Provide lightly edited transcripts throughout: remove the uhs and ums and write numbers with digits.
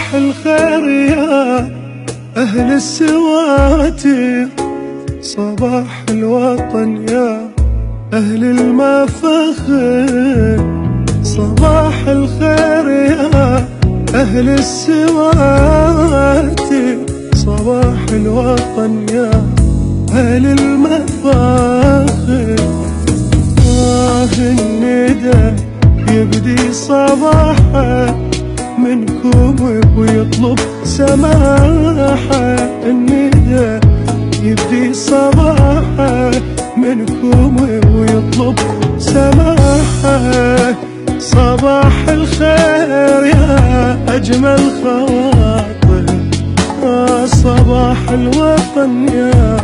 صباح الخير يا أهل السواتر، صباح الوطن يا أهل المفاخر، صباح الخير يا أهل السواتر، صباح الوطن يا أهل المفاخر. الندى يبدي صباحه منكم ويطلب سماحه، الندى يبدي صباحه منكم ويطلب سماحه. صباح الخير يا أجمل خواطر، صباح الوطن يا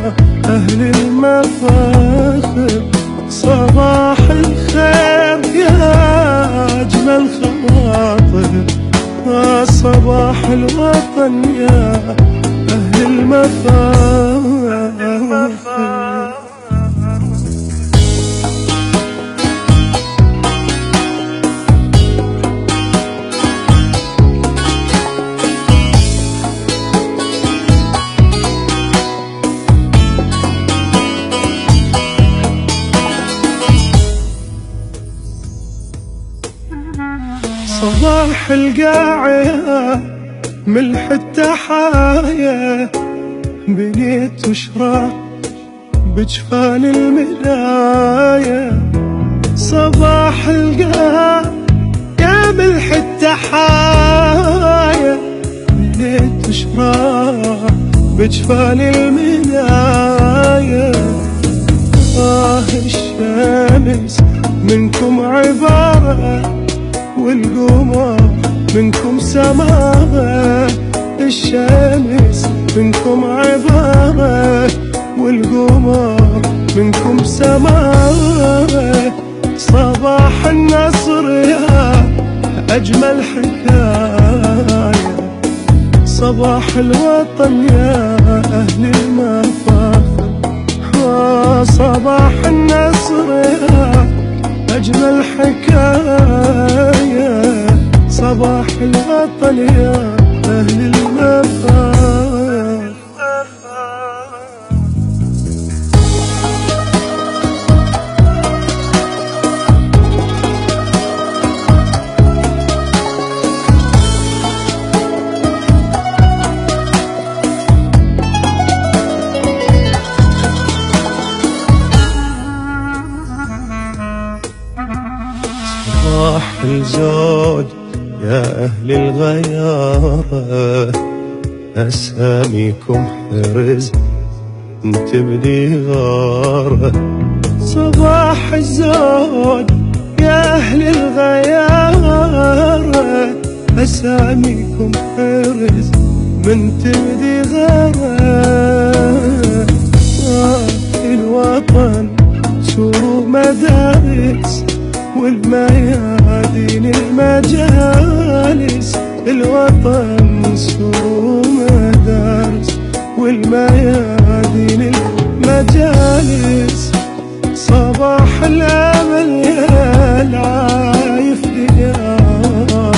أهل المفاخر، صباح الخير يا أجمل خواطر، صباح الوطن يا أهل المفاخر. صباح القاعية ملح التحايا، بنيت وشراق بجفان المنايا. صباح القاعية ملح التحايا، بنيت وشراق بجفان المنايا. الشمس منكم عبارة والقمر منكم سماء، الشمس منكم عبارة والقمر منكم سماء. صباح النصر يا أجمل حكاية، صباح الوطن يا أهل المفاخر، صباح النصر يا أجمل حكاية، صباح الوطن يا أهل المفاخر. صباح الزود يا أهل الغيارة، أساميكم حرز تبدي غارة. صباح الزود يا أهل الغيارة، أساميكم حرز من تبدي غارة. الوطن سور مدارس والميادين المجالس، الوطن سور مدارس والميادين المجالس. صباح الأمل يا العايف ديار،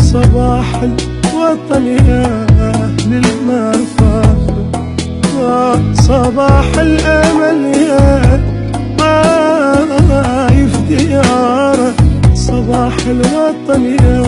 صباح الوطن يا أهل المفاخر، صباح الأمل يا عايف ديار، صباح الوطن يا